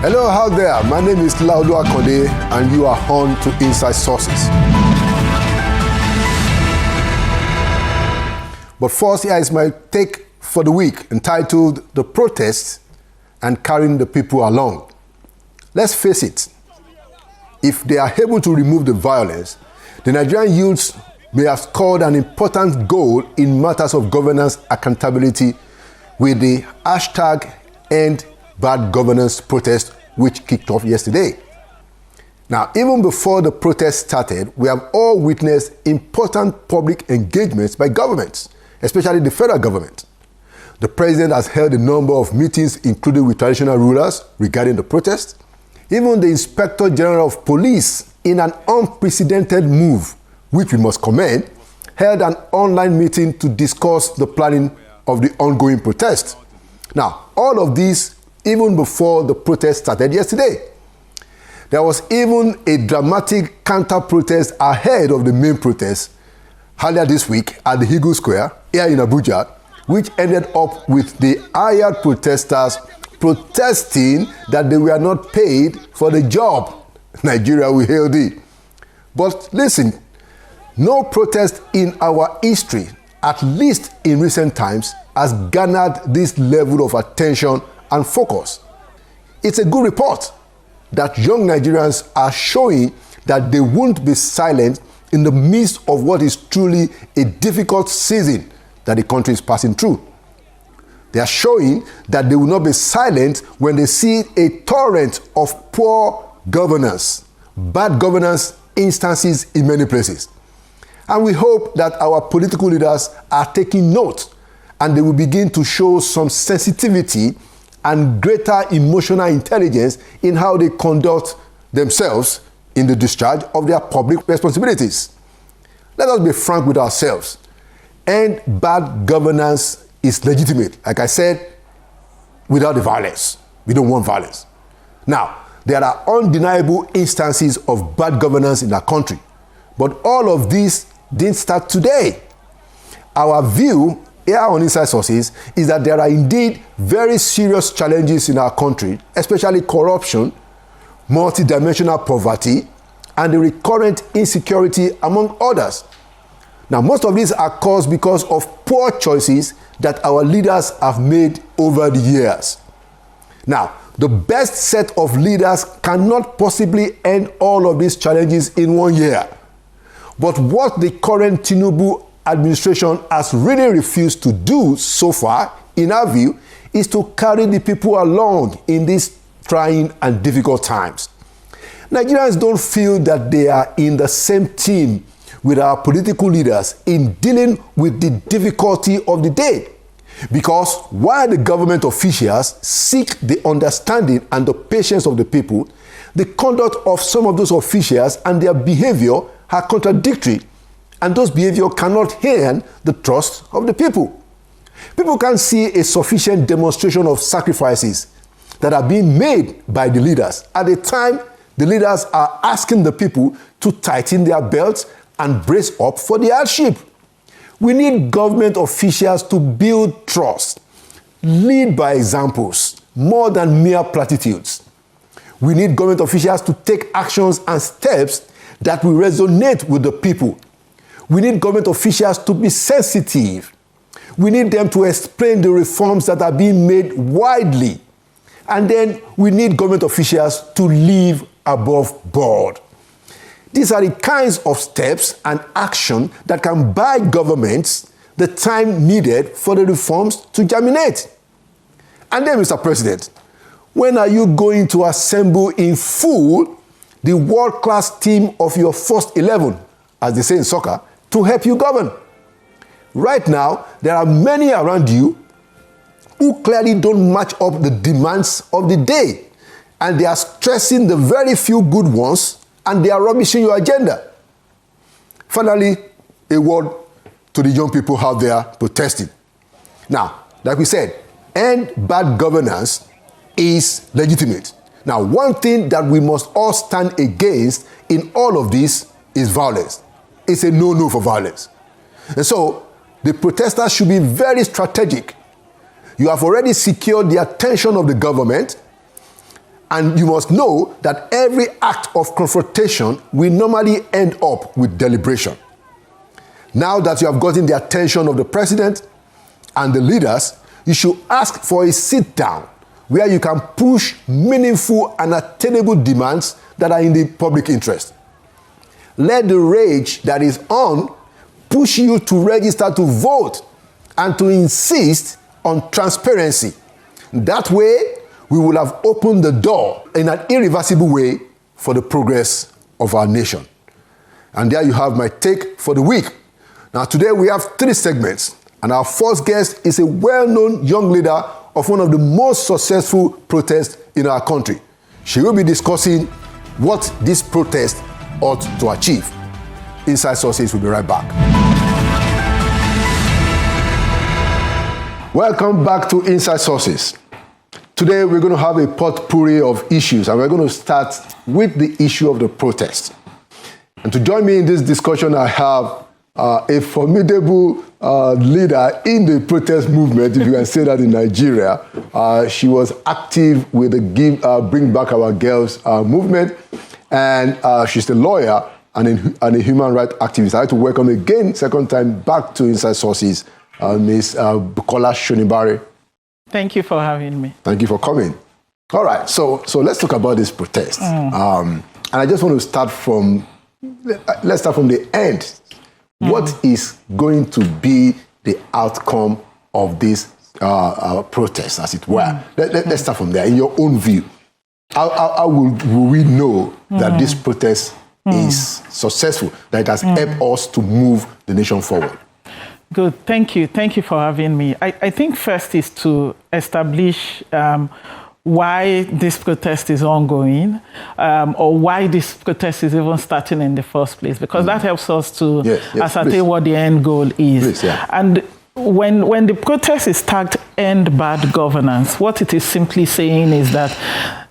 Hello out there, my name is Laudo Akonde and you are on to Inside Sources. But first, here is my take for the week entitled The Protests and Carrying the People Along. Let's face it, if they are able to remove the violence, the Nigerian youths may have scored an important goal in matters of governance accountability with the hashtag End Bad Governance protest, which kicked off yesterday. Now, even before the protest started, we have all witnessed important public engagements by governments, especially the federal government. The president has held a number of meetings, including with traditional rulers regarding the protest. Even the Inspector General of Police, in an unprecedented move, which we must commend, held an online meeting to discuss the planning of the ongoing protest. Now, all of this even before the protest started yesterday. There was even a dramatic counter-protest ahead of the main protest earlier this week at the Eagle Square here in Abuja, which ended up with the hired protesters protesting that they were not paid for the job. Nigeria will hail thee. But listen, no protest in our history, at least in recent times, has garnered this level of attention and focus. It's a good report that young Nigerians are showing that they won't be silent in the midst of what is truly a difficult season that the country is passing through. They are showing that they will not be silent when they see a torrent of poor governance, bad governance instances in many places. And we hope that our political leaders are taking note and they will begin to show some sensitivity and greater emotional intelligence in how they conduct themselves in the discharge of their public responsibilities. Let us be frank with ourselves. And bad governance is legitimate. Like I said, without the violence. We don't want violence. Now, there are undeniable instances of bad governance in our country. But all of this didn't start today. Our view here on Inside Sources is that there are indeed very serious challenges in our country, especially corruption, multidimensional poverty, and the recurrent insecurity, among others. Now, most of these are caused because of poor choices that our leaders have made over the years. Now, the best set of leaders cannot possibly end all of these challenges in 1 year. But what the current Tinubu administration has really refused to do so far, in our view, is to carry the people along in these trying and difficult times. Nigerians don't feel that they are in the same team with our political leaders in dealing with the difficulty of the day. Because while the government officials seek the understanding and the patience of the people, the conduct of some of those officials and their behavior are contradictory, and those behaviors cannot earn the trust of the people. People can see a sufficient demonstration of sacrifices that are being made by the leaders at a time the leaders are asking the people to tighten their belts and brace up for the hardship. We need government officials to build trust, lead by examples, more than mere platitudes. We need government officials to take actions and steps that will resonate with the people. We need government officials to be sensitive. We need them to explain the reforms that are being made widely. And then we need government officials to live above board. These are the kinds of steps and action that can buy governments the time needed for the reforms to germinate. And then, Mr. President, when are you going to assemble in full the world-class team of your first 11, as they say in soccer, to help you govern? Right now, there are many around you who clearly don't match up the demands of the day, and they are stressing the very few good ones, and they are rubbishing your agenda. Finally, a word to the young people out there protesting. Now, like we said, end bad governance is legitimate. Now, one thing that we must all stand against in all of this is violence. It's a no-no for violence. And so, the protesters should be very strategic. You have already secured the attention of the government, And you must know that every act of confrontation will normally end up with deliberation. Now that you have gotten the attention of the president and the leaders, you should ask for a sit-down where you can push meaningful and attainable demands that are in the public interest. Let the rage that is on push you to register to vote and to insist on transparency. That way, we will have opened the door in an irreversible way for the progress of our nation. And there you have my take for the week. Now, today we have 3 segments, and our first guest is a well-known young leader of one of the most successful protests in our country. She will be discussing what this protest ought to achieve. Inside Sources will be right back. Welcome back to Inside Sources. Today we're going to have a potpourri of issues, and we're going to start with the issue of the protest. And to join me in this discussion, I have a formidable leader in the protest movement, if you can say that in Nigeria. She was active with the Bring Back Our Girls movement, and she's a lawyer and a human rights activist. I'd like to welcome again, second time back to Inside Sources, Ms. Bukola Shonibare. Thank you for having me. Thank you for coming. All right, so let's talk about this protest. And I just want to start from, let's start from the end. What is going to be the outcome of this protest, as it were? Let's start from there. In your own view, how will we know that this protest is successful, that it has helped us to move the nation forward? Good, thank you. Thank you for having me. I think first is to establish why this protest is ongoing, or why this protest is even starting in the first place, because that helps us to ascertain what the end goal is. And when the protest is tagged End Bad Governance, what it is simply saying is that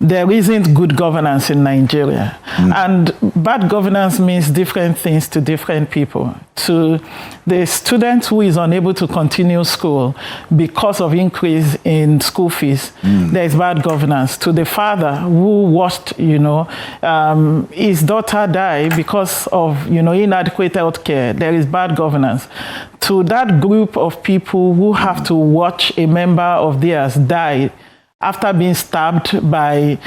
there isn't good governance in Nigeria. And bad governance means different things to different people. To the student who is unable to continue school because of increase in school fees, there is bad governance. To the father who watched, his daughter die because of, inadequate health care, there is bad governance. To that group of people who have to watch a member of theirs die after being stabbed by,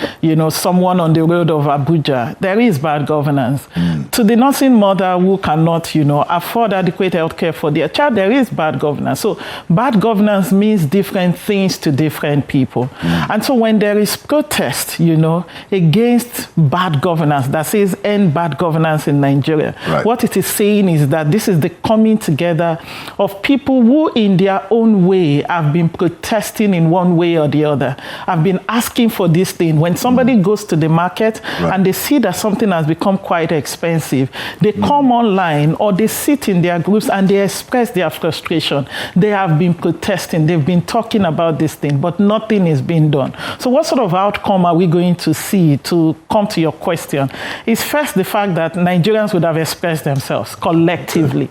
someone on the road of Abuja, there is bad governance. To the nursing mother who cannot, afford adequate health care for their child, there is bad governance. So bad governance means different things to different people. And so when there is protest, against bad governance, that says end bad governance in Nigeria, what it is saying is that this is the coming together of people who in their own way have been protesting in one way or the other. I've been asking for this thing. When somebody goes to the market and they see that something has become quite expensive, they come online or they sit in their groups and they express their frustration. They have been protesting. They've been talking about this thing, but nothing is being done. So what sort of outcome are we going to see, to come to your question? Is first the fact that Nigerians would have expressed themselves collectively.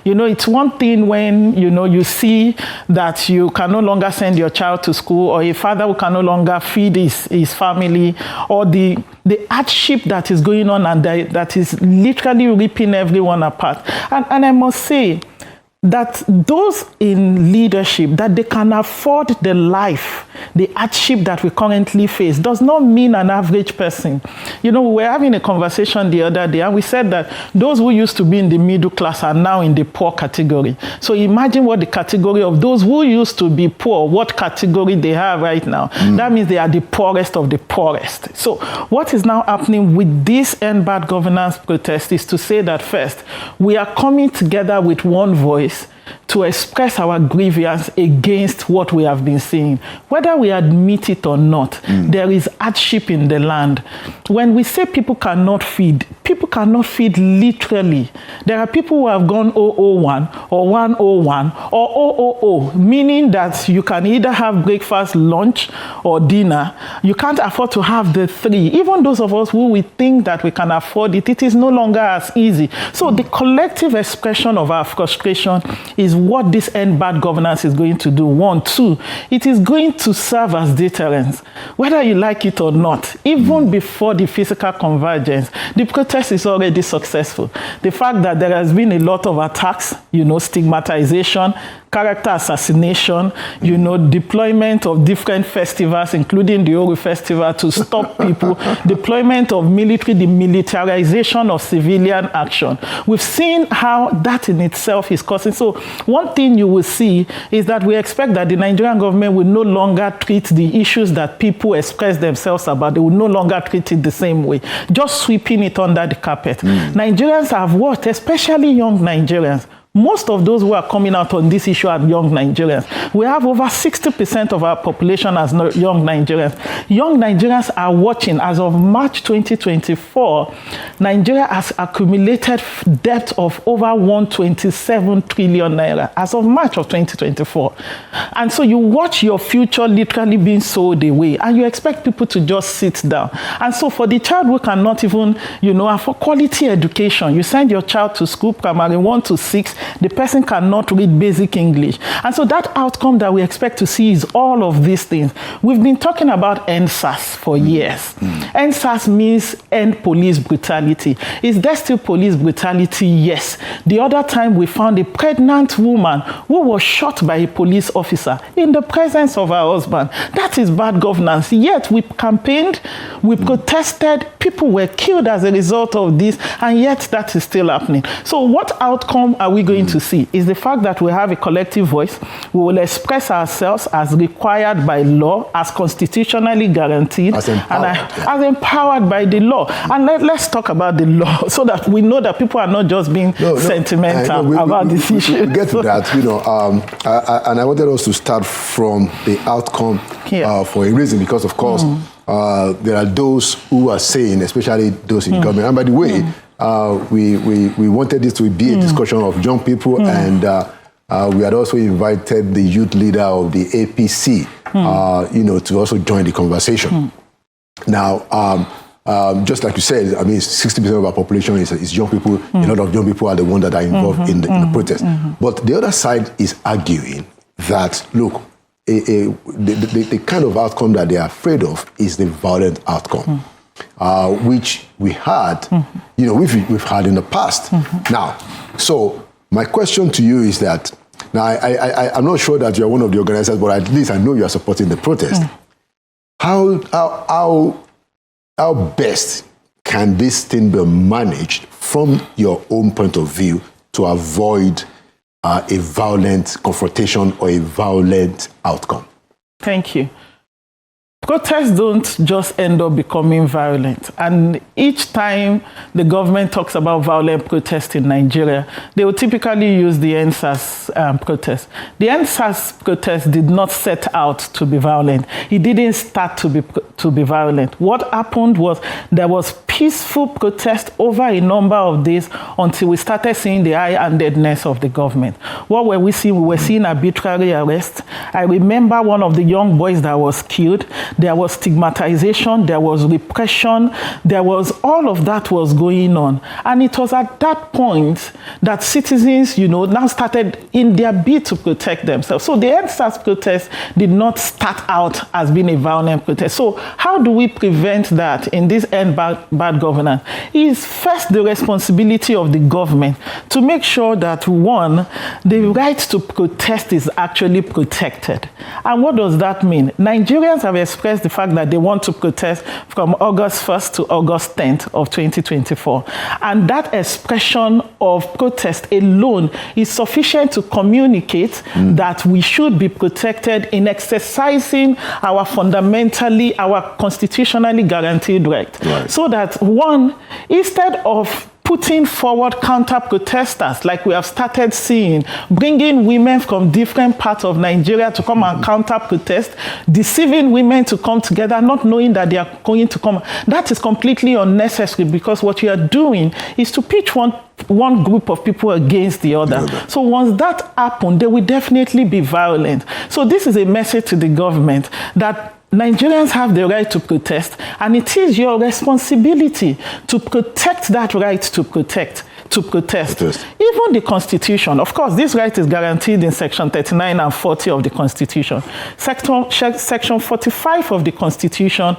It's one thing when, you see that you can no longer send your child to school, or a father who can no longer feed his family, or the hardship that is going on and that is literally ripping everyone apart. And I must say that those in leadership, that they can afford the life, the hardship that we currently face, does not mean an average person. We were having a conversation the other day, and we said that those who used to be in the middle class are now in the poor category. So imagine what the category of those who used to be poor, what category they have right now. That means they are the poorest of the poorest. So what is now happening with this End Bad Governance protest is to say that first, we are coming together with one voice to express our grievance against what we have been seeing. Whether we admit it or not, there is hardship in the land. When we say people cannot feed literally. There are people who have gone 001 or 101 or 000, meaning that you can either have breakfast, lunch, or dinner. You can't afford to have the three. Even those of us who we think that we can afford it, it is no longer as easy. So the collective expression of our frustration is what this end bad governance is going to do. One, two, it is going to serve as deterrence. Whether you like it or not, even before the physical convergence, the protest is already successful. The fact that there has been a lot of attacks, stigmatization, character assassination, deployment of different festivals, including the Ori Festival, to stop people, deployment of military, the militarization of civilian action. We've seen how that in itself is causing. So one thing you will see is that we expect that the Nigerian government will no longer treat the issues that people express themselves about. They will no longer treat it the same way, just sweeping it under the carpet. Nigerians have watched, especially young Nigerians. Most of those who are coming out on this issue are young Nigerians. We have over 60% of our population as young Nigerians. Young Nigerians are watching. As of March 2024, Nigeria has accumulated debt of over 127 trillion naira as of March of 2024. And so you watch your future literally being sold away, and you expect people to just sit down. And so for the child who cannot even, afford quality education, you send your child to school, primary 1 to 6, the person cannot read basic English. And so that outcome that we expect to see is all of these things. We've been talking about EndSARS for years. EndSARS means end police brutality. Is there still police brutality? Yes. The other time we found a pregnant woman who was shot by a police officer in the presence of her husband. That is bad governance. Yet we campaigned, we protested, people were killed as a result of this, and yet that is still happening. So what outcome are we going to see? Is the fact that we have a collective voice. We will express ourselves as required by law, as constitutionally guaranteed, as empowered by the law. And let's talk about the law so that we know that people are not just being sentimental about this issue. We get to that, and I wanted us to start from the outcome for a reason, because of course there are those who are saying, especially those in government, and by the way, we wanted this to be a discussion of young people, and we had also invited the youth leader of the APC, to also join the conversation. Now, just like you said, 60% of our population is young people. A lot of young people are the ones that are involved in the protest. But the other side is arguing that, look, the kind of outcome that they are afraid of is the violent outcome. Which we had, we've had in the past. Now, so my question to you is that, now I'm not sure that you're one of the organizers, but at least I know you are supporting the protest. How best can this thing be managed from your own point of view to avoid a violent confrontation or a violent outcome? Thank you. Protests don't just end up becoming violent. And each time the government talks about violent protests in Nigeria, they will typically use the EndSARS protest. The EndSARS protest did not set out to be violent. It didn't start to be violent. What happened was there was peaceful protest over a number of days until we started seeing the high-handedness of the government. What were we seeing? We were seeing arbitrary arrests. I remember one of the young boys that was killed. There was stigmatization, there was repression, there was all of that was going on. And it was at that point that citizens, now started in their bid to protect themselves. So the EndSARS protest did not start out as being a violent protest. So how do we prevent that in this end bad governance? It is first the responsibility of the government to make sure that, one, the right to protest is actually protected. And what does that mean? Nigerians have expressed the fact that they want to protest from August 1st to August 10th of 2024. And that expression of protest alone is sufficient to communicate that we should be protected in exercising our constitutionally guaranteed right. So that, one, instead of putting forward counter-protesters like we have started seeing, bringing women from different parts of Nigeria to come and counter-protest, deceiving women to come together, not knowing that they are going to come. That is completely unnecessary, because what you are doing is to pitch one group of people against the other. So once that happens, they will definitely be violent. So this is a message to the government that Nigerians have the right to protest, and it is your responsibility to protect that right to protect. to protest. Even the Constitution, of course, this right is guaranteed in Section 39 and 40 of the Constitution. Section 45 of the Constitution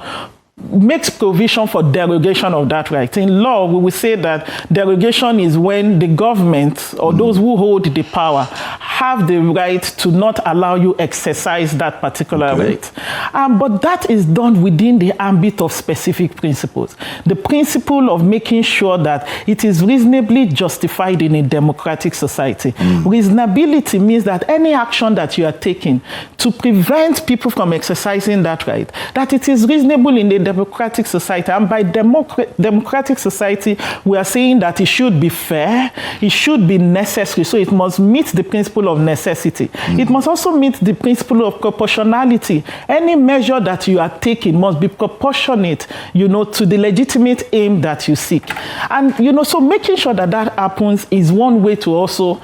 makes provision for derogation of that right. In law, we will say that derogation is when the government or those who hold the power have the right to not allow you exercise that particular right. But that is done within the ambit of specific principles. The principle of making sure that it is reasonably justified in a democratic society. Reasonability means that any action that you are taking to prevent people from exercising that right, that it is reasonable in a democratic society. And by democratic society, we are saying that it should be fair, it should be necessary. So it must meet the principle of necessity. It must also meet the principle of proportionality. Any measure that you are taking must be proportionate, to the legitimate aim that you seek. And, so making sure that that happens is one way to also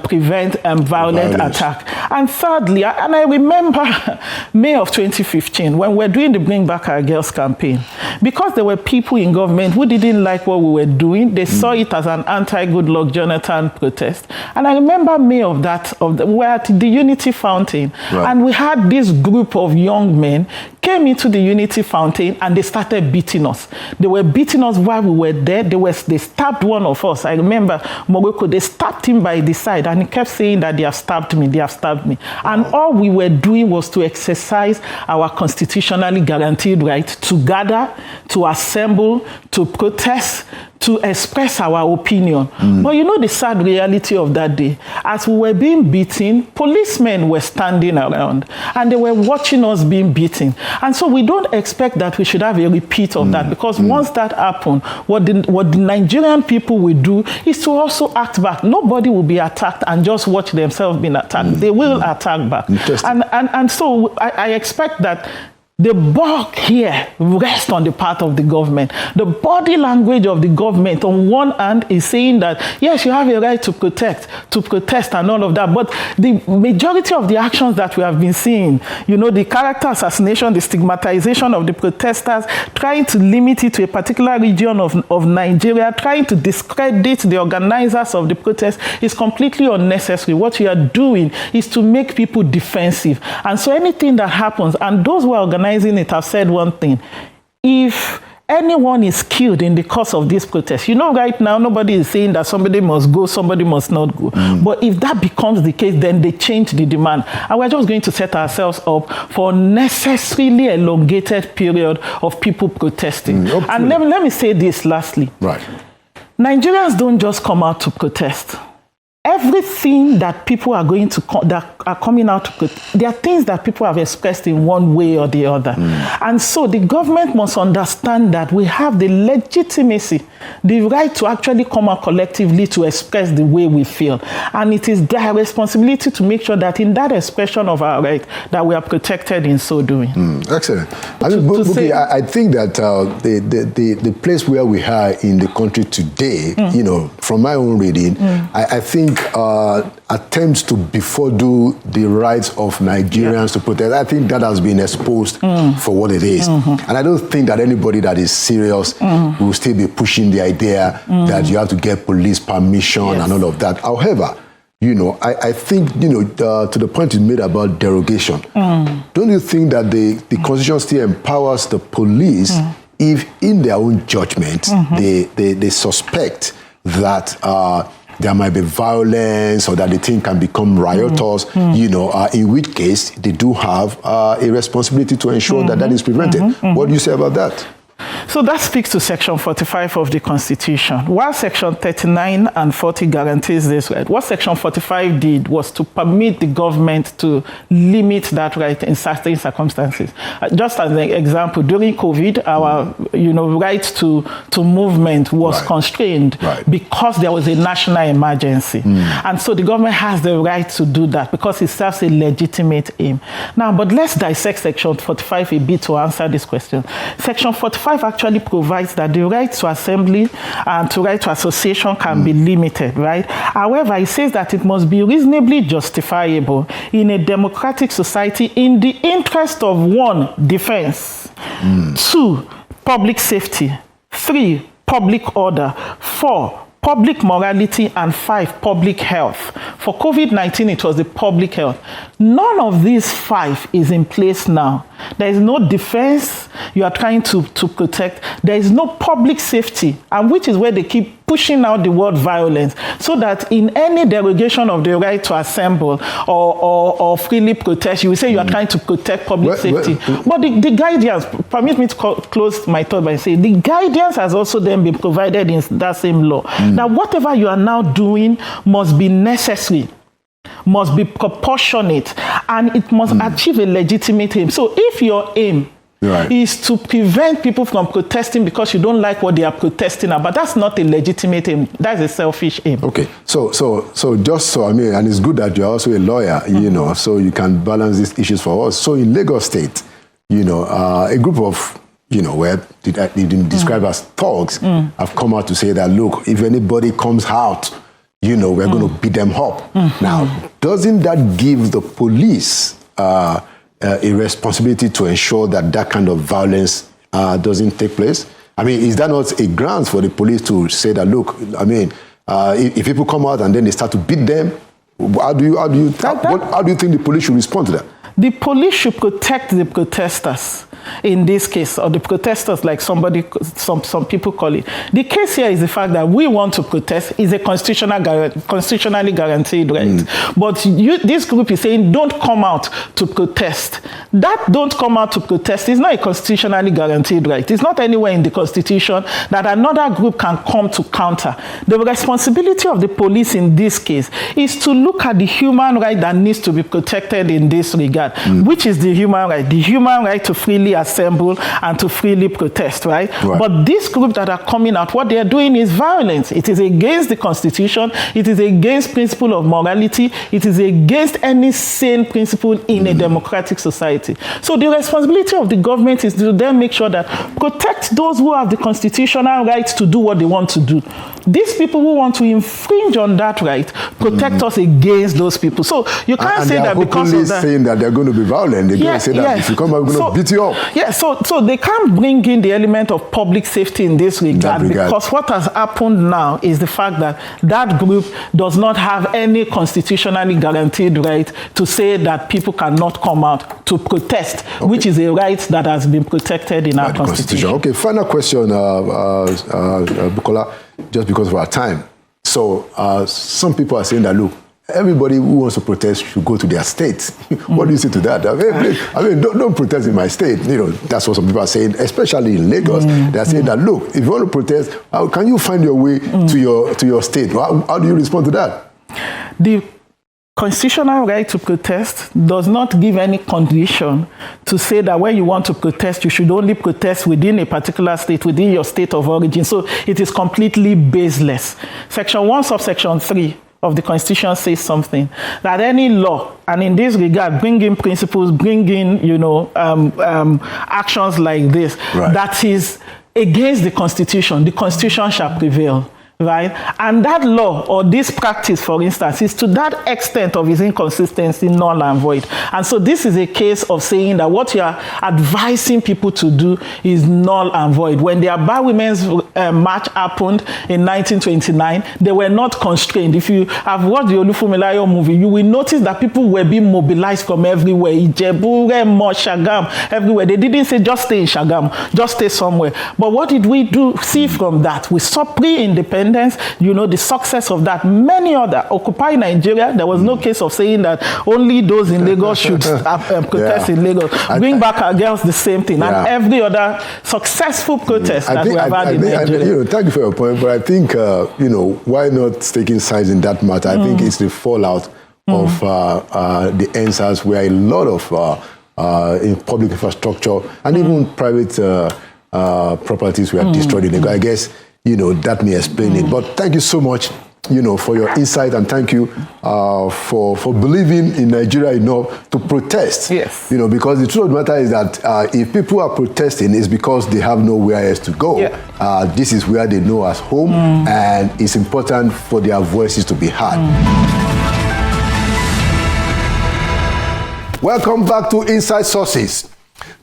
prevent violent attack. And thirdly, and I remember May of 2015, when we're doing the Bring Back Our Girls campaign, because there were people in government who didn't like what we were doing. They saw it as an anti-Goodluck Jonathan protest. And I remember May of that, we were at the Unity Fountain, and we had this group of young men came into the Unity Fountain and they started beating us. They were beating us while we were there. They stabbed one of us. I remember Morocco, they stabbed him by the side and he kept saying that they have stabbed me, they have stabbed me. And all we were doing was to exercise our constitutionally guaranteed right to gather, to assemble, to protest, to express our opinion. But the sad reality of that day, as we were being beaten, policemen were standing around and they were watching us being beaten. And so we don't expect that we should have a repeat of that, because once that happened, what the Nigerian people will do is to also act back. Nobody will be attacked and just watch themselves being attacked. They will attack back. And so I expect that the buck here rests on the part of the government. The body language of the government on one hand is saying that, yes, you have a right to protest and all of that. But the majority of the actions that we have been seeing, the character assassination, the stigmatization of the protesters, trying to limit it to a particular region of Nigeria, trying to discredit the organizers of the protest is completely unnecessary. What you are doing is to make people defensive. And so anything that happens, and those who are organizing it have said one thing: if anyone is killed in the course of this protest, right now nobody is saying that somebody must go, somebody must not go. But if that becomes the case, then they change the demand. And we're just going to set ourselves up for a necessarily elongated period of people protesting. And let me say this lastly. Nigerians don't just come out to protest. Everything that people are that are coming out to protest, there are things that people have expressed in one way or the other. And so the government must understand that we have the legitimacy, the right to actually come out collectively to express the way we feel. And it is their responsibility to make sure that in that expression of our right, that we are protected in so doing. Excellent. I think that the place where we are in the country today, from my own reading, I think attempts to befuddle the rights of Nigerians to protest, I think that has been exposed for what it is. And I don't think that anybody that is serious will still be pushing the idea that you have to get police permission and all of that. However, I think, to the point you made about derogation, don't you think that the Constitution still empowers the police if in their own judgment they suspect that there might be violence or that the thing can become riotous, in which case they do have a responsibility to ensure that is prevented. What do you say about that? So that speaks to Section 45 of the Constitution. While Section 39 and 40 guarantees this right, what Section 45 did was to permit the government to limit that right in certain circumstances. Just as an example, during COVID, our right to movement was constrained because there was a national emergency. And so the government has the right to do that because it serves a legitimate aim. Now, but let's dissect Section 45 a bit to answer this question. Section 45 actually provides that the right to assembly and to right to association can be limited, right? However, it says that it must be reasonably justifiable in a democratic society in the interest of 1, defense, 2, public safety, 3, public order, 4, public morality, and 5, public health. For COVID-19, it was the public health. None of these 5 is in place now. There is no defense you are trying to protect. There is no public safety, and which is where they keep pushing out the word violence, so that in any derogation of the right to assemble or freely protest, you will say you are trying to protect public safety. But the guidance, permit me to close my thought by saying, the guidance has also then been provided in that same law, that whatever you are now doing must be necessary, must be proportionate, and it must achieve a legitimate aim. So if your aim is to prevent people from protesting because you don't like what they are protesting about, that's not a legitimate aim. That's a selfish aim. Okay, so just so, I mean, and it's good that you're also a lawyer, you know, so you can balance these issues for us. So in Lagos State, you know, a group of, you know, where they didn't describe as thugs have come out to say that, look, if anybody comes out, you know, we're going to beat them up. Now, doesn't that give the police a responsibility to ensure that that kind of violence doesn't take place? I mean, is that not a ground for the police to say that, look, I mean, if people come out and then they start to beat them, how do you think the police should respond to that? The police should protect the protesters in this case, or the protesters like some people call it. The case here is the fact that we want to protest is a constitutionally guaranteed right. But this group is saying don't come out to protest. That don't come out to protest is not a constitutionally guaranteed right. It's not anywhere in the Constitution that another group can come to counter. The responsibility of the police in this case is to look at the human right that needs to be protected in this regard, which is the human right. The human right to freely assemble and to freely protest, right? But this group that are coming out, what they are doing is violence. It is against the Constitution. It is against principle of morality. It is against any sane principle in a democratic society. So the responsibility of the government is to then make sure that protect those who have the constitutional right to do what they want to do. These people who want to infringe on that right, protect us against those people. So you can't say that because of that. Saying that they're going to be violent. They're going to say that if you come out, we're going to beat you up. Yeah, so they can't bring in the element of public safety in this regard, because what has happened now is the fact that that group does not have any constitutionally guaranteed right to say that people cannot come out to protest, which is a right that has been protected in our Constitution. Okay, final question, Bukola, just because of our time. So some people are saying that, look, everybody who wants to protest should go to their state. What do you say to that? I mean, don't protest in my state. You know, that's what some people are saying, especially in Lagos. They're saying that, look, if you want to protest, how can you find your way to your state? How do you respond to that? The constitutional right to protest does not give any condition to say that when you want to protest, you should only protest within a particular state, within your state of origin. So it is completely baseless. Section 1, subsection 3 of the Constitution says something, that any law, and in this regard, bring in principles, bring in, you know, actions like this, that is against the Constitution shall prevail. Right? And that law or this practice, for instance, is to that extent of its inconsistency null and void. And so this is a case of saying that what you are advising people to do is null and void. When the Aba Women's March happened in 1929, they were not constrained. If you have watched the Olufunmilayo movie, you will notice that people were being mobilized from everywhere. Ijebu, Remo, Shagam, everywhere. They didn't say just stay in Shagam, just stay somewhere. But what did we see from that? We saw pre-independence, you know, the success of that. Many other, Occupy Nigeria, there was no case of saying that only those in Lagos should protest in Lagos. Bring Back Our Girls, the same thing. And every other successful protest that we have had in Nigeria. You know, thank you for your point, but I think, you know, why not taking sides in that matter? I think it's the fallout of the NSAS, where a lot of in public infrastructure and even private properties were destroyed in Lagos. I guess, you know, that may explain it. But thank you so much, you know, for your insight, and thank you for believing in Nigeria enough to protest. Yes. You know, because the truth of the matter is that if people are protesting, it's because they have nowhere else to go. This is where they know as home, and it's important for their voices to be heard. Welcome back to Inside Sources.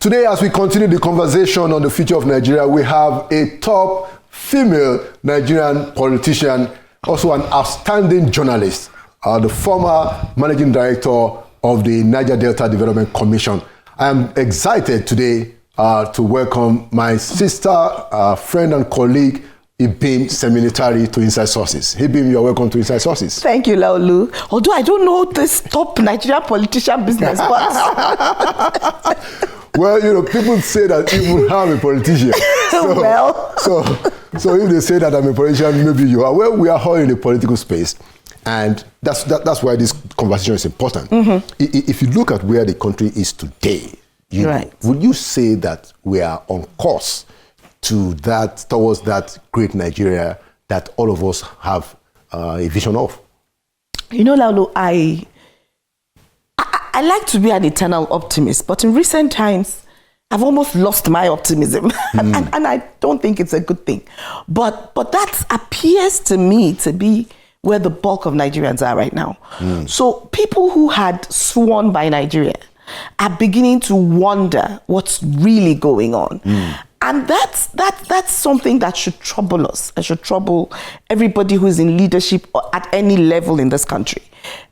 Today, as we continue the conversation on the future of Nigeria, we have a top female Nigerian politician, also an outstanding journalist, the former managing director of the Niger Delta Development Commission. I am excited today to welcome my sister, friend and colleague, Ibim Seminitari, to Inside Sources. Ibim, you're welcome to Inside Sources. Thank you, Laolu. Although I don't know this top Nigerian politician business, but... Well, people say that even I'm a politician. So if they say that I'm a politician, maybe you are. Well, we are all in the political space. And that's why this conversation is important. Mm-hmm. If you look at where the country is today, would you say that we are on course towards that great Nigeria that all of us have a vision of? Laulu, I like to be an eternal optimist, but in recent times, I've almost lost my optimism, and I don't think it's a good thing. But that appears to me to be where the bulk of Nigerians are right now. So people who had sworn by Nigeria are beginning to wonder what's really going on. And that's something that should trouble us. It should trouble everybody who's in leadership at any level in this country.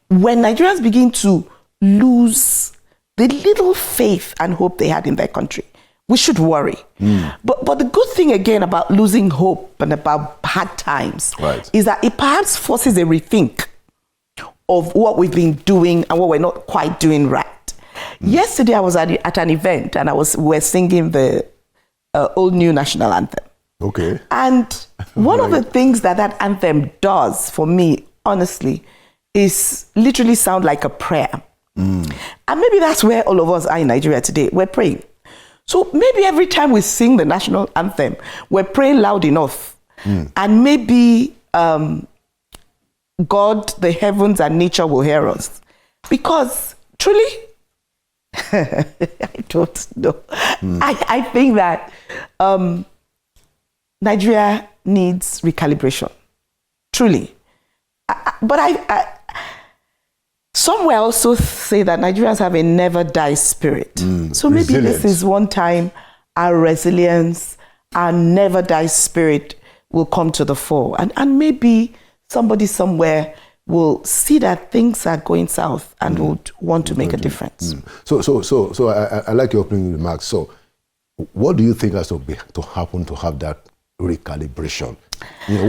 When Nigerians begin to lose the little faith and hope they had in their country, we should worry. But the good thing again about losing hope and about hard times is that it perhaps forces a rethink of what we've been doing and what we're not quite doing right. Yesterday I was at an event and we're singing the Old New National Anthem. Okay. And one of the things that anthem does for me, honestly, is literally sound like a prayer. And maybe that's where all of us are in Nigeria today. We're praying. So maybe every time we sing the national anthem, we're praying loud enough. And maybe God, the heavens and nature will hear us. Because truly, I don't know. I think that Nigeria needs recalibration. Truly. But somewhere also say that Nigerians have a never die spirit. So maybe this is one time our resilience, our never die spirit will come to the fore. And maybe somebody somewhere will see that things are going south and would want to make a difference. So I like your opening remarks. So what do you think has to happen to have that recalibration?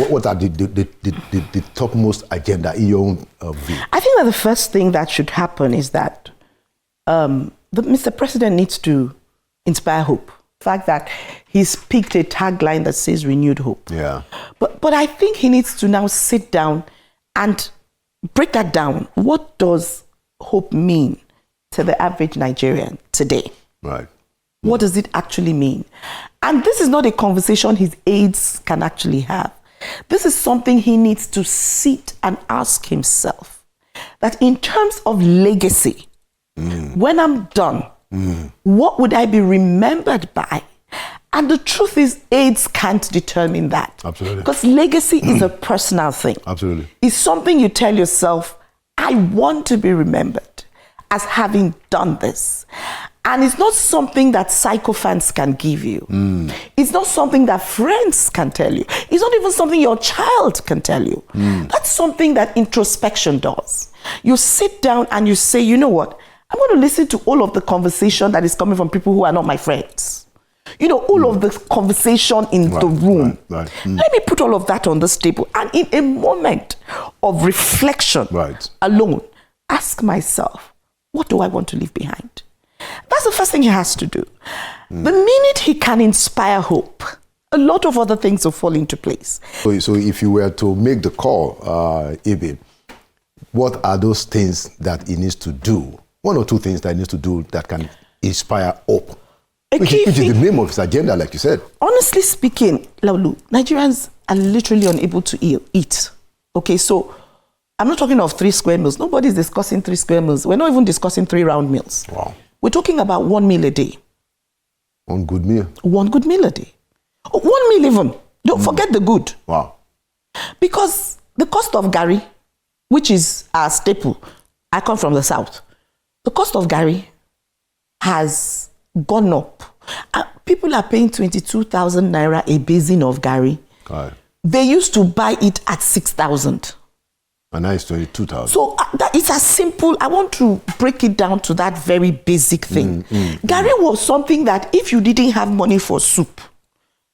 What are the topmost agenda in your own view? I think that the first thing that should happen is that Mr. President needs to inspire hope. The fact that he's picked a tagline that says renewed hope. Yeah. But I think he needs to now sit down and break that down. What does hope mean to the average Nigerian today? Right. What does it actually mean? And this is not a conversation his aides can actually have. This is something he needs to sit and ask himself. That in terms of legacy, when I'm done, what would I be remembered by? And the truth is, aides can't determine that. Absolutely. Because legacy is a personal thing. Absolutely. It's something you tell yourself, I want to be remembered as having done this. And it's not something that sycophants can give you. It's not something that friends can tell you. It's not even something your child can tell you. That's something that introspection does. You sit down and you say, you know what? I'm going to listen to all of the conversation that is coming from people who are not my friends. All of the conversation in the room. Let me put all of that on this table. And in a moment of reflection alone, ask myself, what do I want to leave behind? That's the first thing he has to do. The minute he can inspire hope, a lot of other things will fall into place. So if you were to make the call, Ibim, what are those things that he needs to do? One or two things that he needs to do that can inspire hope? Which is the name of his agenda, like you said. Honestly speaking, Laulu, Nigerians are literally unable to eat. Okay, so I'm not talking of 3 square meals. Nobody's discussing 3 square meals. We're not even discussing 3 round meals. Wow. We're talking about 1 meal a day. One good meal? 1 good meal a day. 1 meal even. Don't forget the good. Wow. Because the cost of Gari, which is our staple, I come from the south. The cost of Gari has gone up. People are paying 22,000 naira a basin of Gari. Right. They used to buy it at 6,000. And now it's 22,000. So that it's as simple. I want to break it down to that very basic thing. Gari was something that if you didn't have money for soup,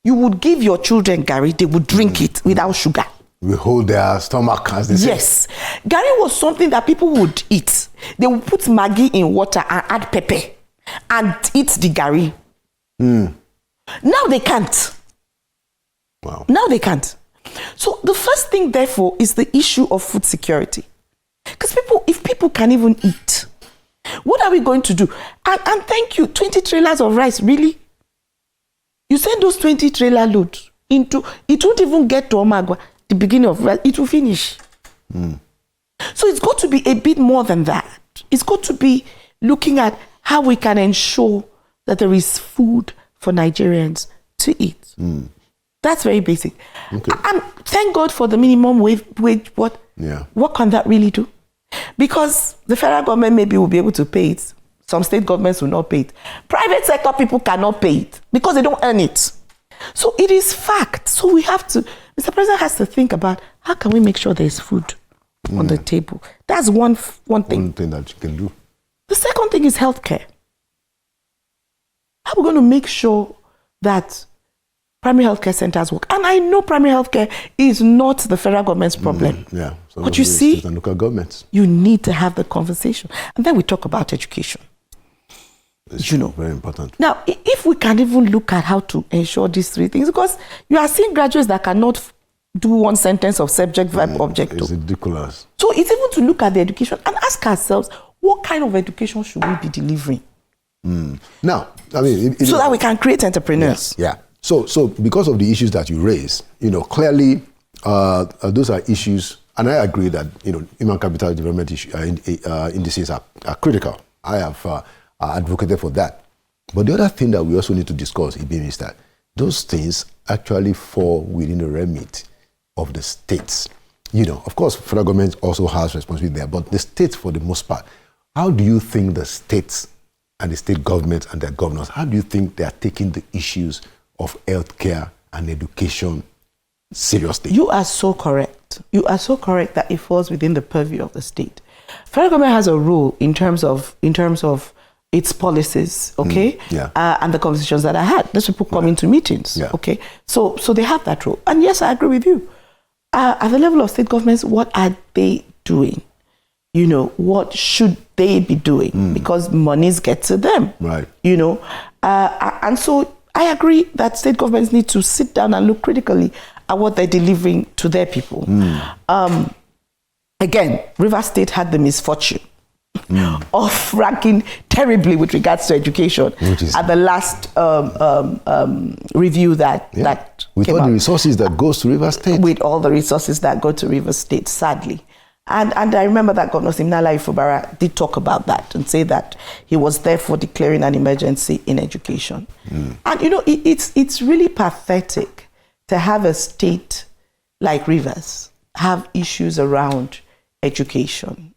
you would give your children gari, they would drink it without sugar. We hold their stomach, as they say. Yes. Gari was something that people would eat. They would put Maggi in water and add pepper and eat the gari. Now they can't. Wow. Now they can't. So the first thing, therefore, is the issue of food security. Because if people can't even eat, what are we going to do? And thank you, 20 trailers of rice, really? You send those 20 trailer loads into, it won't even get to Omagwa, the beginning of rice, it will finish. So it's got to be a bit more than that. It's got to be looking at how we can ensure that there is food for Nigerians to eat. That's very basic. Okay. And thank God for the minimum wage. What? Yeah. What can that really do? Because the federal government maybe will be able to pay it. Some state governments will not pay it. Private sector people cannot pay it because they don't earn it. So it is fact. So we have to, Mr. President has to think about how can we make sure there is food on the table. That's one thing. One thing that you can do. The second thing is healthcare. How are we going to make sure that primary healthcare centers work? And I know primary healthcare is not the federal government's problem. Yeah. So But you see, and local governments. you need to have the conversation. And then we talk about education. It's very important. Now, if we can even look at how to ensure these three things, because you are seeing graduates that cannot do one sentence of subject, verb, object. It's ridiculous. So it's even to look at the education and ask ourselves, what kind of education should we be delivering? Now, I mean... so that we can create entrepreneurs. Yeah. So because of the issues that you raise, clearly those are issues, and I agree that, human capital development indices are critical. I have advocated for that. But the other thing that we also need to discuss, Ibim, is that those things actually fall within the remit of the states. Of course, federal government also has responsibility there, but the states, for the most part, how do you think the states and the state governments and their governors, how do you think they are taking the issues of healthcare and education seriously? You are so correct. You are so correct that it falls within the purview of the state. Federal government has a role in terms of its policies, okay? And the conversations that I had. Those people come into meetings, okay? So they have that role. And yes, I agree with you. At the level of state governments, what are they doing? What should they be doing? Because monies get to them. Right. And so I agree that state governments need to sit down and look critically at what they're delivering to their people. Again, Rivers State had the misfortune of ranking terribly with regards to education at the last review that with all the resources that goes to Rivers State. With all the resources that go to Rivers State, sadly. And I remember that Governor Siminala Ifubara did talk about that and say that he was therefore declaring an emergency in education. And it's really pathetic to have a state like Rivers have issues around education.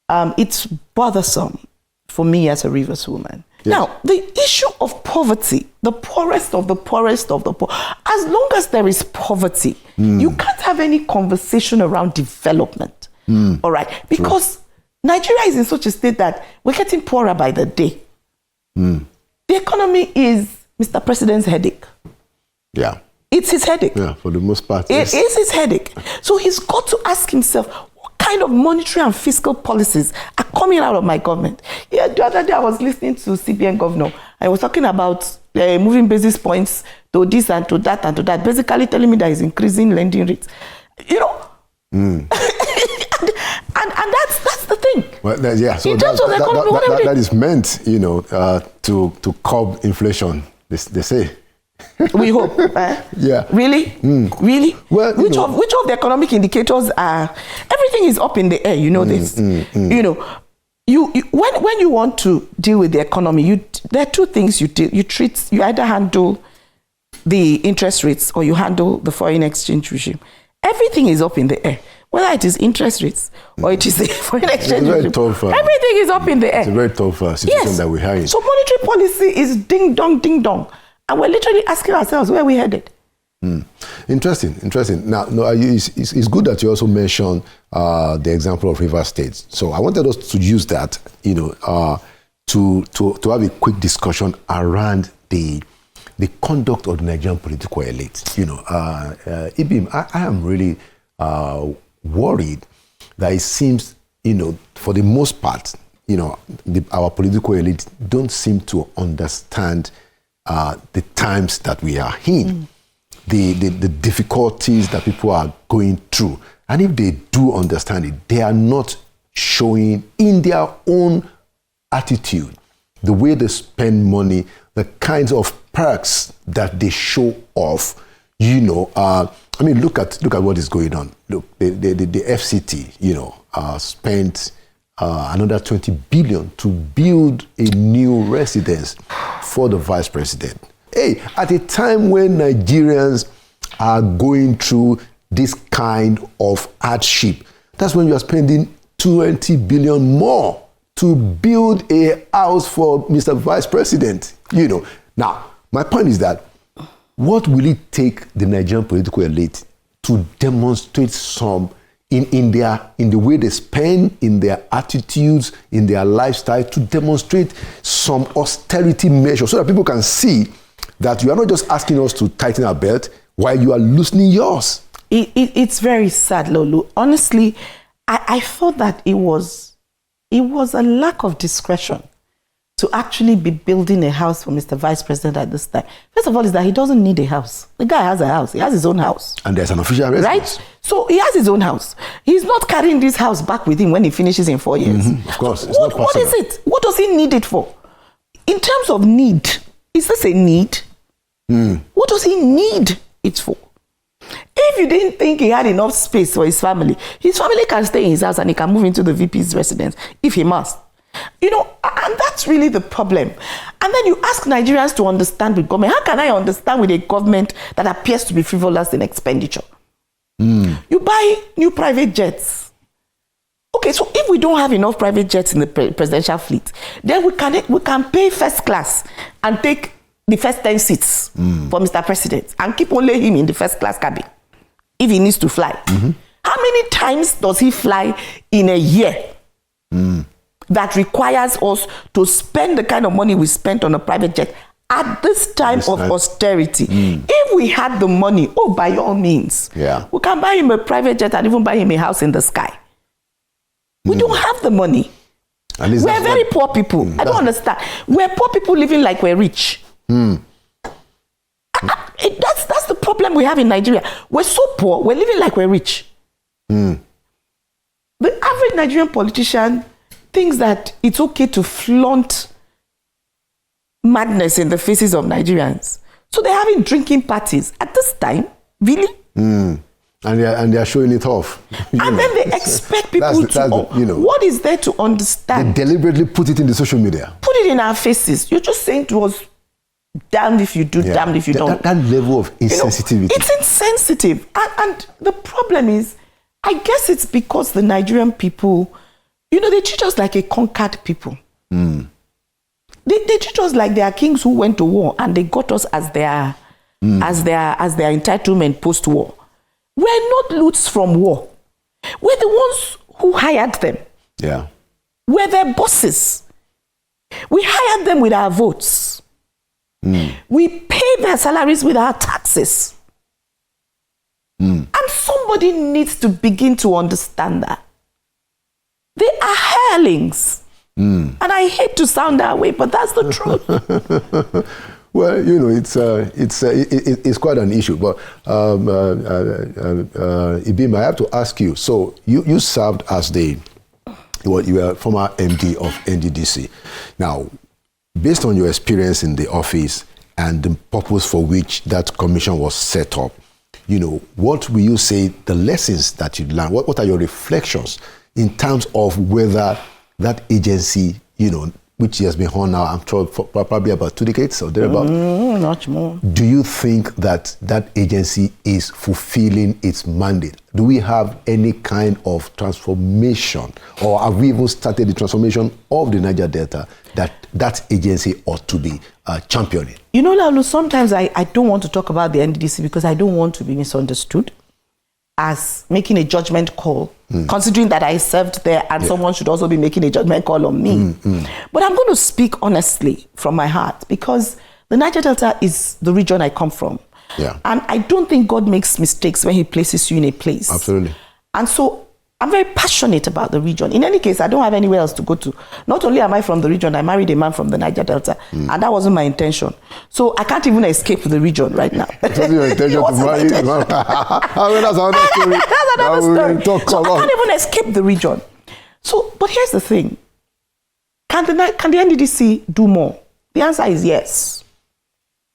It's bothersome for me as a Rivers woman. Yes. Now, the issue of poverty, the poorest of the poorest of the poor, as long as there is poverty, you can't have any conversation around development. All right, because Nigeria is in such a state that we're getting poorer by the day. The economy is Mr. President's headache. Yeah. It's his headache. Yeah, for the most part. It is his headache. So he's got to ask himself, what kind of monetary and fiscal policies are coming out of my government? Yeah, the other day I was listening to CBN governor. I was talking about moving basis points to this and to that and to that, basically telling me that he's increasing lending rates. And that's the thing. Well, yeah. So in terms of the economy, that is meant, to curb inflation. They say. We hope. Yeah. Really? Really? Well, which of the economic indicators are? Everything is up in the air. You know this. You when you want to deal with the economy, there are two things you do. You either handle the interest rates or you handle the foreign exchange regime. Everything is up in the air. Whether it is interest rates or it is the foreign exchange regime, everything is up in the air. It's a very tough situation that we're having. So monetary policy is ding dong, and we're literally asking ourselves where we headed. Interesting. Now, no, it's good that you also mentioned the example of Rivers State. So I wanted us to use that, to have a quick discussion around the conduct of the Nigerian political elite. Ibim, I am really worried that it seems, for the most part, our political elite don't seem to understand the times that we are in, the difficulties that people are going through. And if they do understand it, they are not showing in their own attitude, the way they spend money, the kinds of perks that they show off. Look at what is going on. Look, the FCT, spent another 20 billion to build a new residence for the vice president. Hey, at a time when Nigerians are going through this kind of hardship, that's when you are spending 20 billion more to build a house for Mr. Vice President. Now, my point is that what will it take the Nigerian political elite to demonstrate some in the way they spend, in their attitudes, in their lifestyle, to demonstrate some austerity measures so that people can see that you are not just asking us to tighten our belt while you are loosening yours? It's very sad, Lolu. Honestly, I thought that it was a lack of discretion to actually be building a house for Mr. Vice President at this time. First of all, is that he doesn't need a house. The guy has a house. He has his own house. And there's an official residence. Right? So he has his own house. He's not carrying this house back with him when he finishes in 4 years. Mm-hmm. Of course. What is it? What does he need it for? In terms of need, is this a need? What does he need it for? If you didn't think he had enough space for his family can stay in his house and he can move into the VP's residence if he must. And that's really the problem. And then you ask Nigerians to understand with government. How can I understand with a government that appears to be frivolous in expenditure? You buy new private jets. Okay, so if we don't have enough private jets in the presidential fleet, then we can pay first class and take the first 10 seats for Mr. President and keep only him in the first class cabin if he needs to fly. How many times does he fly in a year that requires us to spend the kind of money we spent on a private jet at this time of austerity? If we had the money, by all means, we can buy him a private jet and even buy him a house in the sky. We don't have the money. We're very poor people. I don't understand. We're poor people living like we're rich. That's the problem we have in Nigeria. We're so poor, we're living like we're rich. The average Nigerian politician thinks that it's okay to flaunt madness in the faces of Nigerians. So they're having drinking parties at this time, really? And they are showing it off. And then they expect people what is there to understand? They deliberately put it in the social media. Put it in our faces. You're just saying to us, damned if you do, damned if you don't. That level of insensitivity. It's insensitive. And the problem is, I guess it's because the Nigerian people, they treat us like a conquered people. They treat us like they are kings who went to war and they got us as their entitlement post-war. We're not loots from war. We're the ones who hired them. Yeah. We're their bosses. We hired them with our votes. We pay their salaries with our taxes. And somebody needs to begin to understand that. They are hirelings. And I hate to sound that way, but that's the truth. Well, it's quite an issue. But Ibim, I have to ask you. So you served as you were former MD of NDDC. Now, based on your experience in the office and the purpose for which that commission was set up, what will you say the lessons that you learned? What are your reflections in terms of whether that agency, which he has been on now, I'm sure, for probably about 2 decades or thereabout. Much more. Do you think that that agency is fulfilling its mandate? Do we have any kind of transformation, or have we even started the transformation of the Niger Delta that agency ought to be championing? You know, Laulu, sometimes I don't want to talk about the NDDC because I don't want to be misunderstood as making a judgment call, considering that I served there and someone should also be making a judgment call on me. But I'm going to speak honestly from my heart, because the Niger Delta is the region I come from. Yeah. And I don't think God makes mistakes when he places you in a place. Absolutely. And so I'm very passionate about the region. In any case, I don't have anywhere else to go to. Not only am I from the region, I married a man from the Niger Delta, and that wasn't my intention. So I can't even escape the region right now. It wasn't your intention to marry a man. I mean, that's another story. That's another story. So I can't even escape the region. So, but here's the thing. Can the NDDC do more? The answer is yes.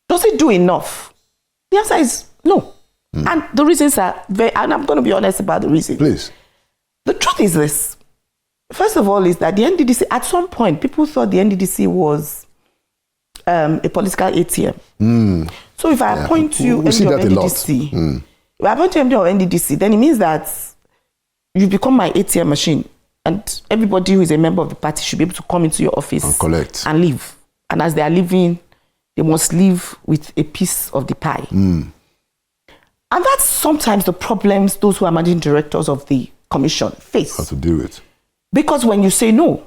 Does it do enough? The answer is no. And the reasons are very, and I'm going to be honest about the reasons. Please. The truth is this. First of all, is that the NDDC, at some point, people thought the NDDC was a political ATM. So if I appoint you MD of NDDC, if I appoint you MD of NDDC, then it means that you become my ATM machine, and everybody who is a member of the party should be able to come into your office and collect and leave. And as they are leaving, they must leave with a piece of the pie. And that's sometimes the problems those who are managing directors of the commission face. How to deal with. Because when you say no,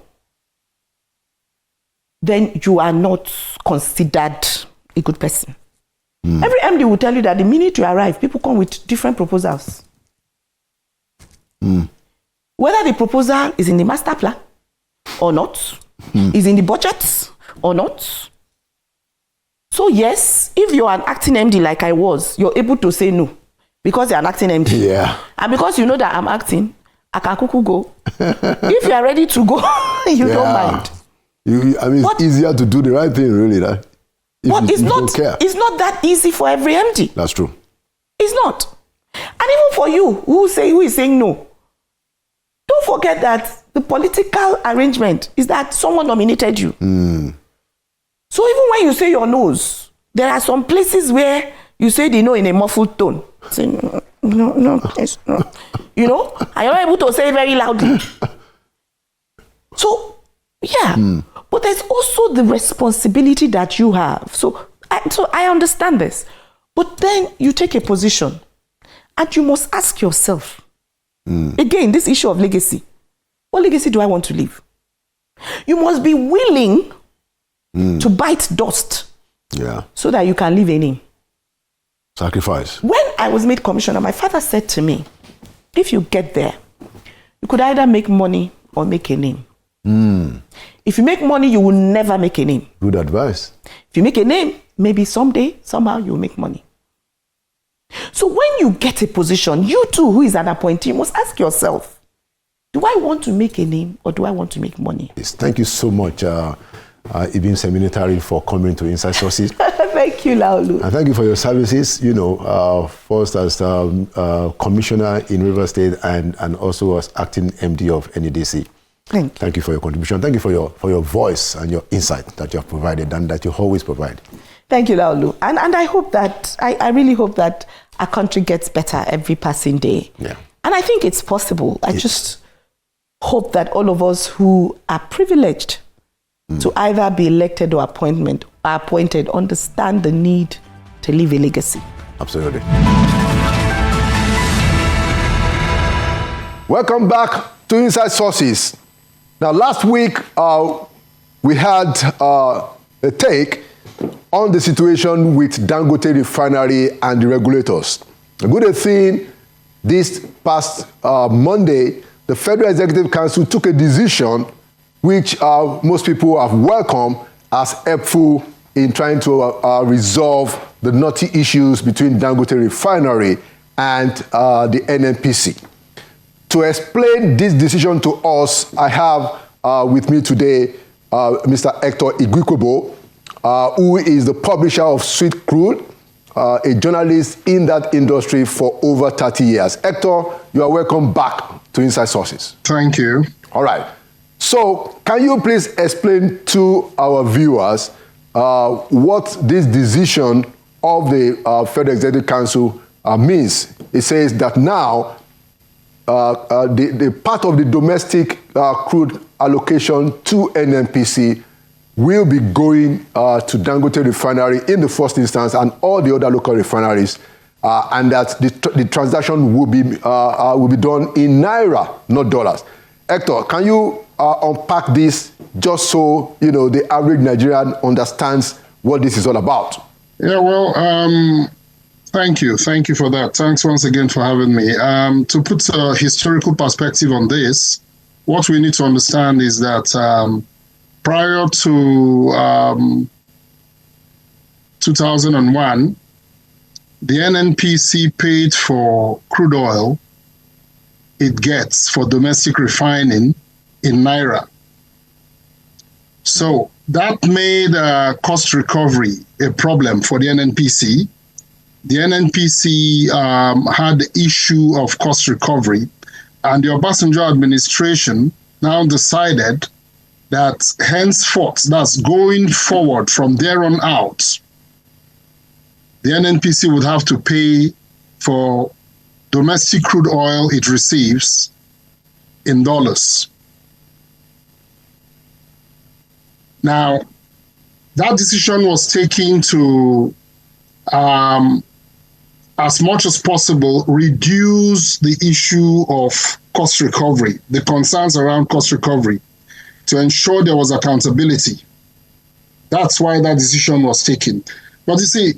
then you are not considered a good person. Every MD will tell you that the minute you arrive, people come with different proposals. Whether the proposal is in the master plan or not, is in the budget or not. So yes, if you're an acting MD like I was, you're able to say no. Because you're an acting MD. Yeah. And because you know that I'm acting, I can cuckoo go. If you are ready to go, you don't mind. It's easier to do the right thing, really. But it's not that easy for every MD. That's true. It's not. And even for you, who is saying no, don't forget that the political arrangement is that someone nominated you. So even when you say your no's, there are some places where you say the no in a muffled tone. Say no, please, no. You know, and you're not able to say it very loudly. So, yeah. But there's also the responsibility that you have. So I understand this. But then you take a position and you must ask yourself, again, this issue of legacy. What legacy do I want to leave? You must be willing to bite dust so that you can leave a name. Sacrifice. When I was made commissioner, my father said to me, if you get there, you could either make money or make a name. If you make money, you will never make a name. Good advice. If you make a name, maybe someday, somehow you'll make money. So when you get a position, you too, who is an appointee, you must ask yourself, do I want to make a name or do I want to make money? Yes, thank you so much, Ibim Seminatary, for coming to Inside Sources. Thank you, Laulu. And thank you for your services, first as commissioner in River State and also as acting MD of NEDC. Thank you for your contribution. Thank you for your voice and your insight that you have provided and that you always provide. Thank you, Laulu. And I hope that, I really hope that our country gets better every passing day. Yeah. And I think it's possible. I just hope that all of us who are privileged to either be elected or appointed understand the need to leave a legacy. Absolutely. Welcome back to Inside Sources. Now, last week, we had a take on the situation with Dangote Refinery and the regulators. A good thing, this past Monday, the Federal Executive Council took a decision which most people have welcomed as helpful in trying to resolve the knotty issues between Dangote Refinery and the NNPC. To explain this decision to us, I have with me today Mr. Hector Igwikobo, who is the publisher of Sweet Crude, a journalist in that industry for over 30 years. Hector, you are welcome back to Inside Sources. Thank you. All right. So, can you please explain to our viewers what this decision of the Federal Executive Council means? It says that now the part of the domestic crude allocation to NNPC will be going to Dangote Refinery in the first instance and all the other local refineries, and that the transaction will be done in Naira, not dollars. Hector, can you unpack this just so the average Nigerian understands what this is all about? Yeah, well, thank you for that. Thanks once again for having me. To put a historical perspective on this, what we need to understand is that prior to 2001, the NNPC paid for crude oil it gets for domestic refining in Naira. So that made cost recovery a problem for the NNPC. The NNPC had the issue of cost recovery, and the Obasanjo administration now decided that henceforth, that's going forward from there on out, the NNPC would have to pay for domestic crude oil it receives in dollars. Now, that decision was taken to, as much as possible, reduce the issue of cost recovery, the concerns around cost recovery, to ensure there was accountability. That's why that decision was taken. But you see,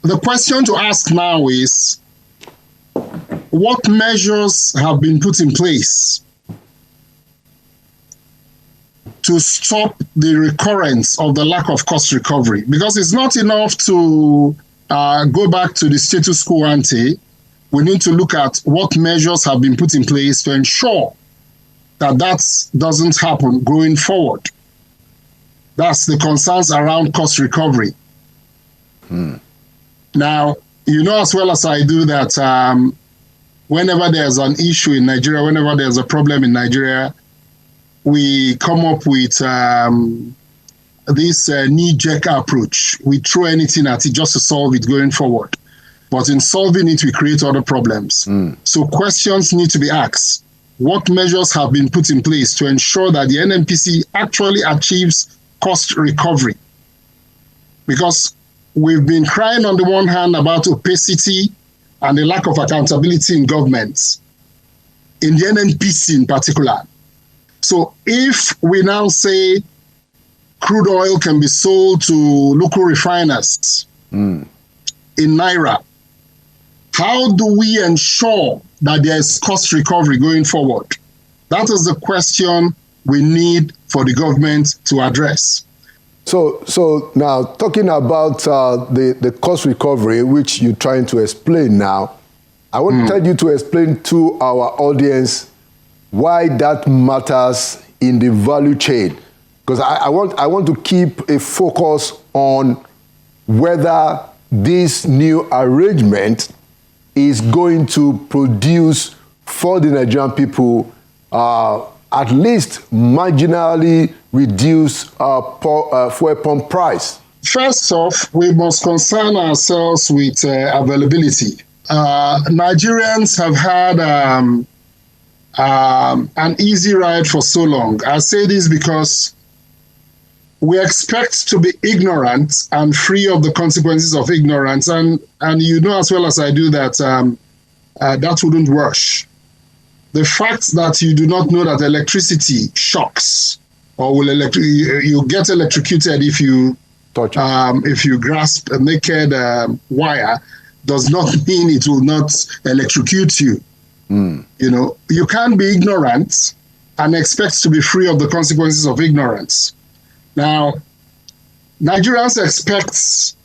the question to ask now is, what measures have been put in place to stop the recurrence of the lack of cost recovery? Because it's not enough to go back to the status quo ante. We need to look at what measures have been put in place to ensure that doesn't happen going forward. That's the concerns around cost recovery. Now, you know as well as I do that whenever there's an issue in Nigeria, whenever there's a problem in Nigeria, we come up with this knee-jerk approach. We throw anything at it just to solve it going forward. But in solving it, we create other problems. So questions need to be asked. What measures have been put in place to ensure that the NNPC actually achieves cost recovery? Because we've been crying on the one hand about opacity and the lack of accountability in governments, in the NNPC in particular. So if we now say crude oil can be sold to local refiners in Naira, how do we ensure that there is cost recovery going forward? That is the question we need for the government to address. So now, talking about the cost recovery, which you're trying to explain now, I want you to explain to our audience why that matters in the value chain. Because I want to keep a focus on whether this new arrangement is going to produce for the Nigerian people at least marginally reduce fuel pump price. First off, we must concern ourselves with availability. Nigerians have had an easy ride for so long. I say this because we expect to be ignorant and free of the consequences of ignorance. And you know as well as I do that that wouldn't work. The fact that you do not know that electricity shocks or you get electrocuted if you grasp a naked wire does not mean it will not electrocute you. You know, you can't be ignorant and expect to be free of the consequences of ignorance. Now, Nigerians expect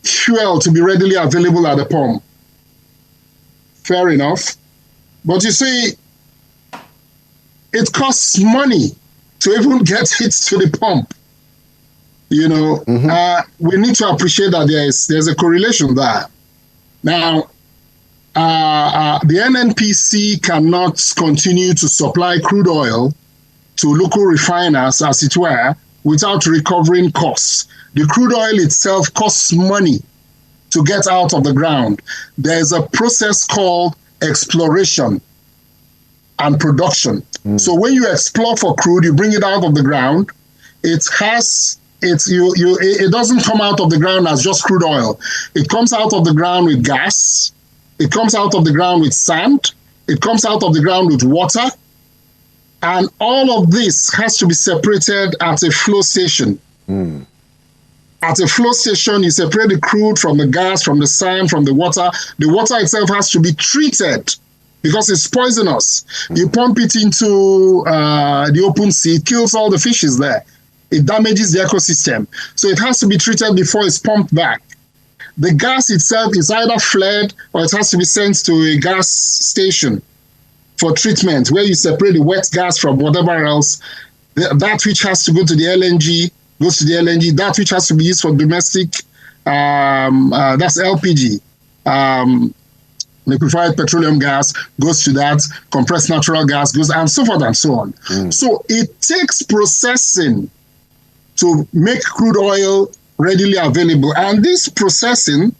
fuel to be readily available at the pump. Fair enough. But you see, it costs money to even get it to the pump. You know, we need to appreciate that there's a correlation there. Now, the NNPC cannot continue to supply crude oil to local refiners, as it were, without recovering costs. The crude oil itself costs money to get out of the ground. There's a process called exploration and production. So when you explore for crude, you bring it out of the ground. It doesn't come out of the ground as just crude oil. It comes out of the ground with gas. It comes out of the ground with sand. It comes out of the ground with water. And all of this has to be separated at a flow station. At a flow station, you separate the crude from the gas, from the sand, from the water. The water itself has to be treated because it's poisonous. You pump it into the open sea, it kills all the fishes there. It damages the ecosystem. So it has to be treated before it's pumped back. The gas itself is either flared or it has to be sent to a gas station for treatment, where you separate the wet gas from whatever else. That which has to go to the LNG goes to the LNG. That which has to be used for domestic, that's LPG. Liquefied petroleum gas goes to that. Compressed natural gas goes, and so forth and so on. So it takes processing to make crude oil readily available. And this processing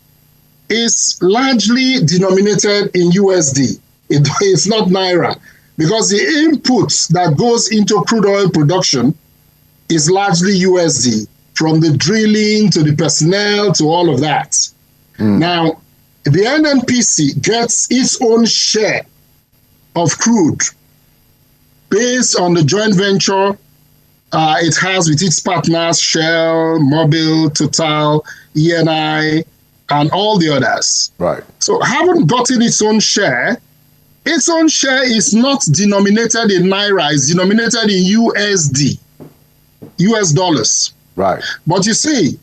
is largely denominated in USD. It's not Naira, because the input that goes into crude oil production is largely USD, from the drilling to the personnel to all of that. Now, the NNPC gets its own share of crude based on the joint venture it has with its partners, Shell, Mobil, Total, ENI, and all the others. Right. So having gotten its own share is not denominated in Naira, it's denominated in USD, US dollars. Right. But you see,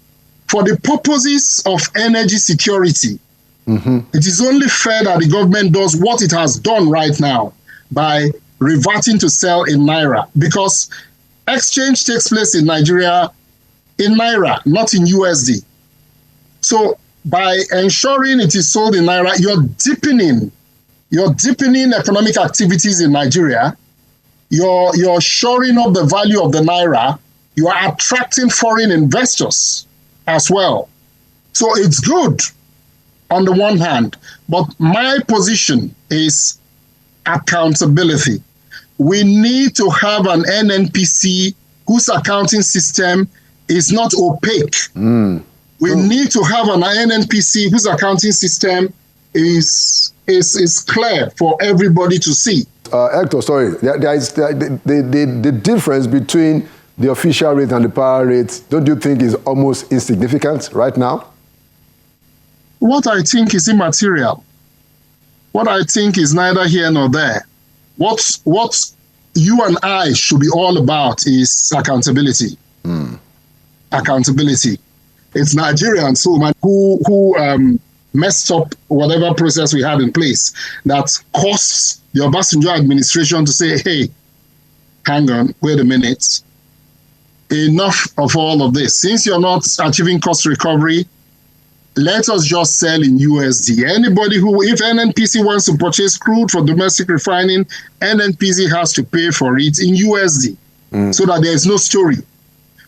for the purposes of energy security, it is only fair that the government does what it has done right now by reverting to sell in Naira, because exchange takes place in Nigeria in Naira, not in USD. So by ensuring it is sold in Naira, you're deepening economic activities in Nigeria. You're shoring up the value of the Naira. You are attracting foreign investors as well. So it's good on the one hand, but my position is accountability. We need to have an NNPC whose accounting system is not opaque. We need to have an NNPC whose accounting system is clear for everybody to see. Hector, sorry, there is the difference between the official rate and the power rate, don't you think is almost insignificant right now? What I think is immaterial. What I think is neither here nor there. What you and I should be all about is accountability. Accountability. It's Nigerians who messed up whatever process we had in place that costs the Obasanjo administration to say, hey, hang on, wait a minute. Enough of all of this. Since you're not achieving cost recovery, let us just sell in USD. Anybody if NNPC wants to purchase crude for domestic refining, NNPC has to pay for it in USD so that there is no story.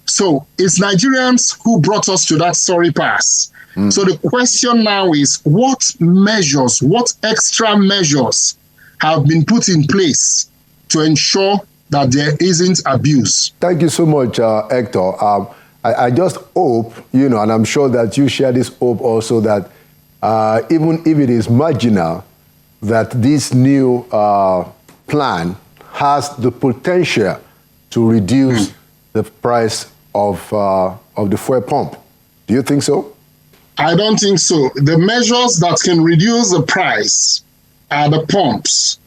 So it's Nigerians who brought us to that sorry pass. So the question now is, what extra measures have been put in place to ensure that there isn't abuse? Thank you so much, Hector. I just hope, and I'm sure that you share this hope also, that even if it is marginal, that this new plan has the potential to reduce the price of the fuel pump. Do you think so? I don't think so. The measures that can reduce the price at the pumps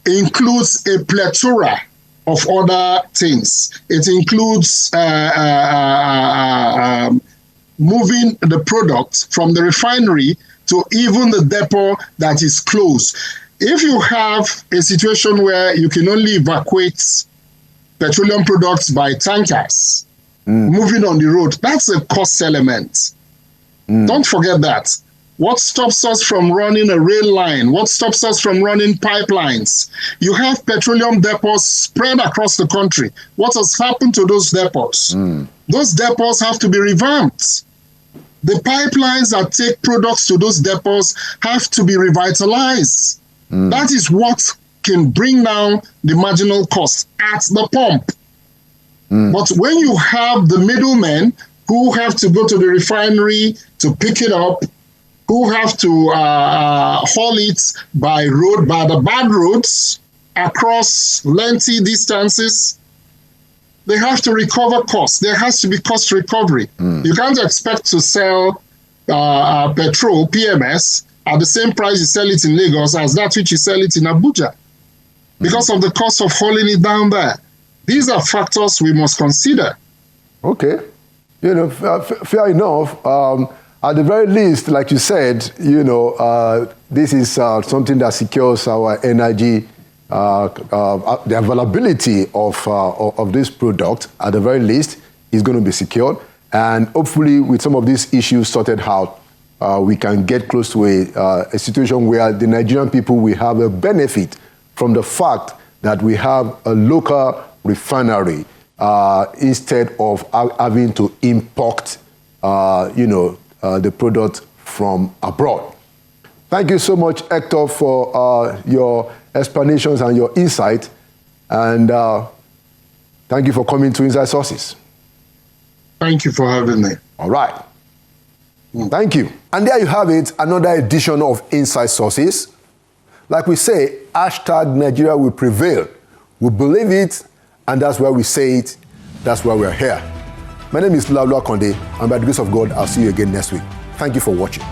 includes a plethora of other things. It includes moving the product from the refinery to even the depot that is closed. If you have a situation where you can only evacuate petroleum products by tankers, moving on the road, that's a cost element. Don't forget that. What stops us from running a rail line? What stops us from running pipelines? You have petroleum depots spread across the country. What has happened to those depots? Those depots have to be revamped. The pipelines that take products to those depots have to be revitalized. That is what can bring down the marginal cost at the pump. But when you have the middlemen who have to go to the refinery to pick it up, who have to haul it by road, by the bad roads, across lengthy distances, they have to recover costs. There has to be cost recovery. You can't expect to sell petrol, PMS, at the same price you sell it in Lagos as that which you sell it in Abuja, because of the cost of hauling it down there. These are factors we must consider. Okay. You know, fair enough. At the very least, like you said, you know, this is something that secures our energy, the availability of this product, at the very least, is going to be secured. And hopefully, with some of these issues sorted out, we can get close to a situation where the Nigerian people will have a benefit from the fact that we have a local refinery instead of having to import, the product from abroad. Thank you so much, Hector, for your explanations and your insight. And thank you for coming to Inside Sources. Thank you for having me. All right. Thank you. And there you have it, another edition of Inside Sources. Like we say, hashtag Nigeria will prevail. We believe it, and that's why we say it. That's why we're here. My name is Laulu Akonde, and by the grace of God, I'll see you again next week. Thank you for watching.